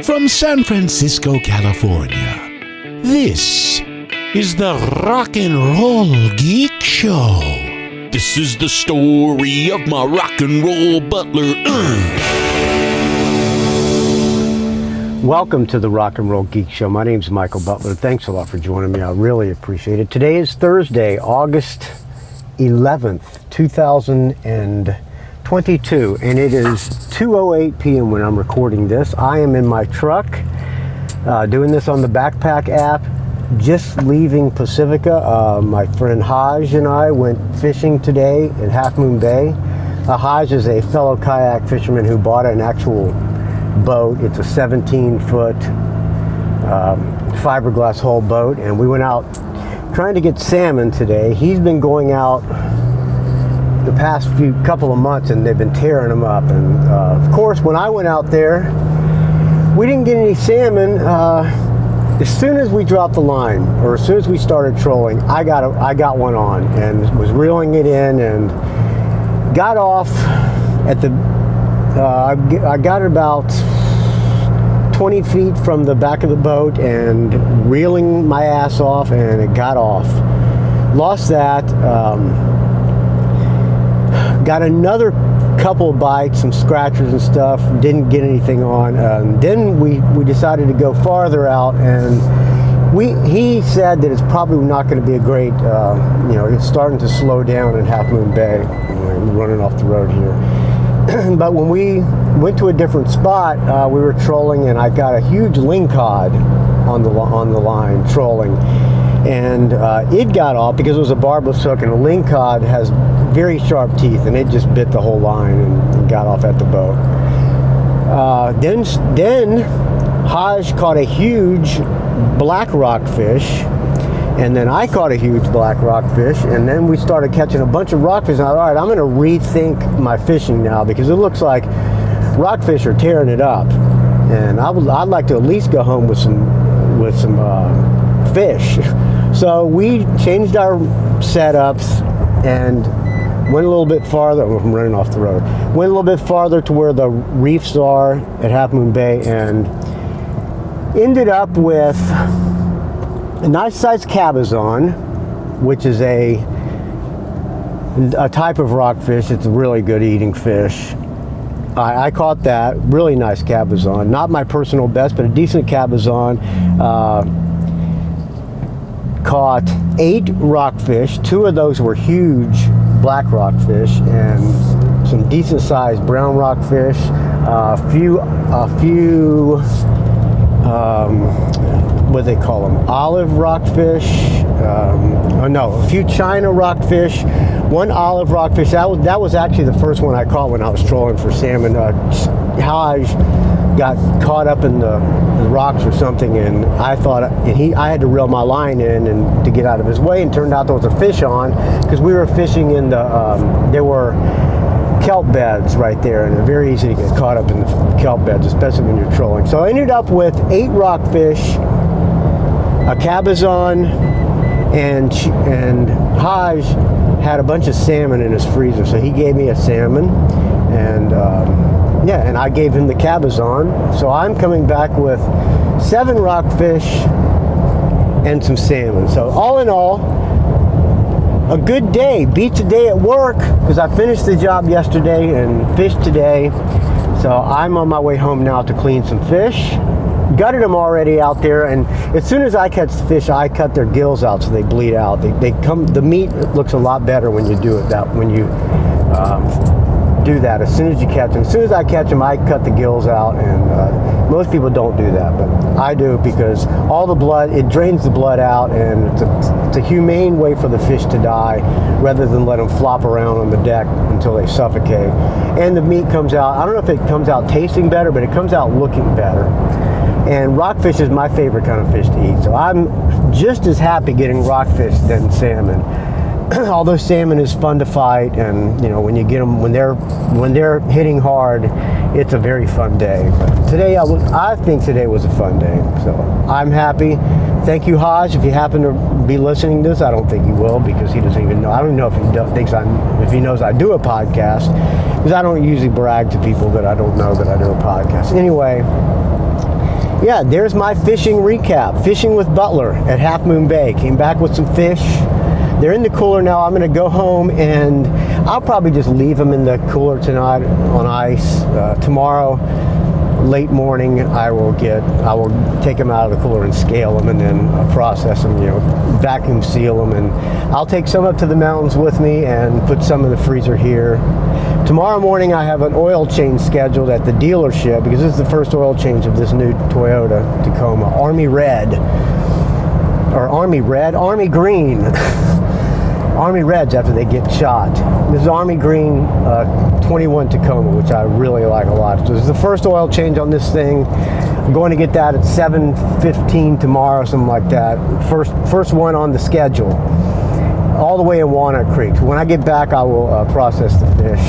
From San Francisco, California, this is the Rock and Roll Geek Show. This is the story of my rock and roll butler. Welcome to the Rock and Roll Geek Show. My name's Michael Butler. Thanks a lot for joining me. I really appreciate it. Today is Thursday, August 11th, 2022, and it is 2:08 p.m. when I'm recording this. I am in my truck doing this on the Backpack app, just leaving Pacifica. My friend Haj and I went fishing today in Half Moon Bay. Haj is a fellow kayak fisherman who bought an actual boat. It's a 17-foot fiberglass hull boat, and we went out trying to get salmon today. He's been going out the past couple of months, and they've been tearing them up. And of course, when I went out there, we didn't get any salmon. As soon as we dropped the line, or as soon as we started trolling, I got one on and was reeling it in and got off at the. I got it about 20 feet from the back of the boat and reeling my ass off, and it got off. Lost that. Got another couple of bites, some scratches and stuff. Didn't get anything on. Then we decided to go farther out, and he said that it's probably not going to be a great, it's starting to slow down in Half Moon Bay. I'm running off the road here. But when we went to a different spot, we were trolling, and I got a huge lingcod on the line trolling, and it got off because it was a barbless hook, and a lingcod has very sharp teeth, and it just bit the whole line and got off at the boat. Then Haj caught a huge black rockfish, and then I caught a huge black rockfish, and then we started catching a bunch of rockfish. And I thought, all right, I'm going to rethink my fishing now, because it looks like rockfish are tearing it up, and I'd like to at least go home with some fish. So we changed our setups and went a little bit farther. I'm running off the road. Went a little bit farther to where the reefs are at Half Moon Bay, and ended up with a nice sized cabezon, which is a type of rockfish. It's a really good eating fish. I caught that. Really nice cabezon. Not my personal best, but a decent cabezon. Caught 8 rockfish. 2 of those were huge black rockfish, and some decent sized brown rockfish. A few what do they call them? Olive rockfish. A few China rockfish. 1 olive rockfish. That was actually the first one I caught when I was trolling for salmon. Haj got caught up in the rocks or something, and I had to reel my line in and to get out of his way, and turned out there was a fish on, because we were fishing in there were kelp beds right there, and it's very easy to get caught up in the kelp beds, especially when you're trolling. So I ended up with 8 rockfish, a cabezon, and Haj had a bunch of salmon in his freezer, so he gave me a salmon, and and I gave him the cabezon. So I'm coming back with 7 rockfish and some salmon. So all in all, a good day. Beats a day at work, because I finished the job yesterday and fished today. So I'm on my way home now to clean some fish. Gutted them already out there, and as soon as I catch the fish, I cut their gills out so they bleed out. The meat looks a lot better when you do it do that as soon as you catch them. As soon as I catch them, I cut the gills out, and most people don't do that, but I do, because all the blood, it drains the blood out, and it's a humane way for the fish to die, rather than let them flop around on the deck until they suffocate. And the meat comes out, I don't know if it comes out tasting better, but it comes out looking better. And rockfish is my favorite kind of fish to eat, so I'm just as happy getting rockfish than salmon. Although salmon is fun to fight, and when you get them when they're hitting hard, it's a very fun day. But today I think today was a fun day, so I'm happy. Thank you, Haj. If you happen to be listening to this, I don't think he will, because he doesn't even know. I don't know if he knows I do a podcast. because I don't usually brag to people that I don't know that I do a podcast. Anyway, yeah, there's my fishing recap. Fishing with Butler at Half Moon Bay. Came back with some fish. They're in the cooler now. I'm going to go home and I'll probably just leave them in the cooler tonight on ice. Tomorrow, late morning, I will take them out of the cooler and scale them and then process them, vacuum seal them. And I'll take some up to the mountains with me and put some in the freezer here. Tomorrow morning, I have an oil change scheduled at the dealership because this is the first oil change of this new Toyota Tacoma. Army Green. Army Reds after they get shot. This is Army Green 21 Tacoma, which I really like a lot. So this is the first oil change on this thing. I'm going to get that at 7:15 tomorrow, something like that. First one on the schedule. All the way in Walnut Creek. When I get back, I will process the fish.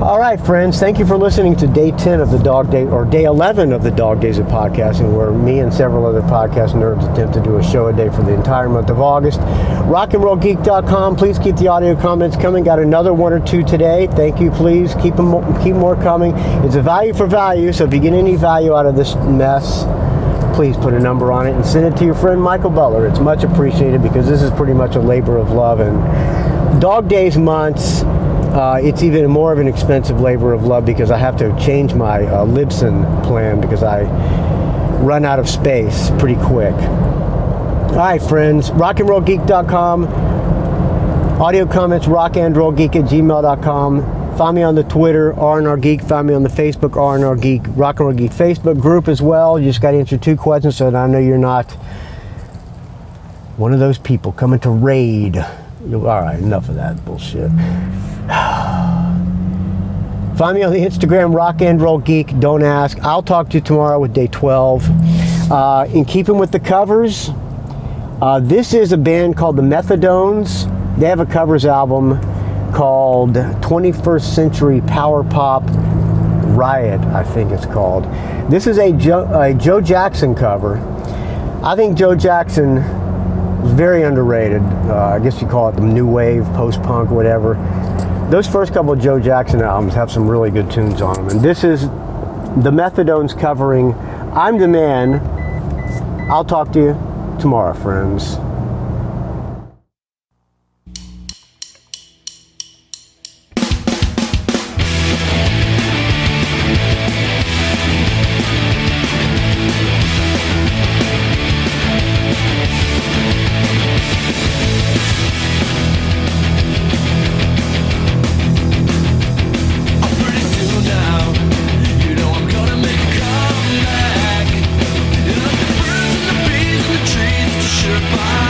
All right, friends, thank you for listening to day 10 of the Dog Day, or day 11 of the Dog Days of Podcasting, where me and several other podcast nerds attempt to do a show a day for the entire month of August. rockandrollgeek.com. Please keep the audio comments coming. Got another one or two today. Thank you. Please keep more coming. It's a value for value, so if you get any value out of this mess, please put a number on it and send it to your friend Michael Butler. It's much appreciated because this is pretty much a labor of love. And Dog Days months, it's even more of an expensive labor of love because I have to change my Libsyn plan because I run out of space pretty quick. All right, friends, rockandrollgeek.com. Audio comments, rockandrollgeek@gmail.com. Find me on the Twitter, R&R Geek. Find me on the Facebook, R&R Geek, Rock and Roll Geek Facebook group as well. You just got to answer 2 questions so that I know you're not one of those people coming to raid. All right, enough of that bullshit. Find me on the Instagram, Rock and Roll Geek. Don't ask. I'll talk to you tomorrow with day 12. In keeping with the covers, this is a band called the Methadones. They have a covers album called 21st Century Power Pop Riot, I think it's called. This is a Joe Jackson cover. I think Joe Jackson is very underrated. I guess you call it the new wave, post-punk, whatever. Those first couple of Joe Jackson albums have some really good tunes on them. And this is the Methadones covering I'm the Man. I'll talk to you tomorrow, friends. Sure.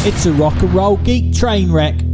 It's a rock and roll geek train wreck.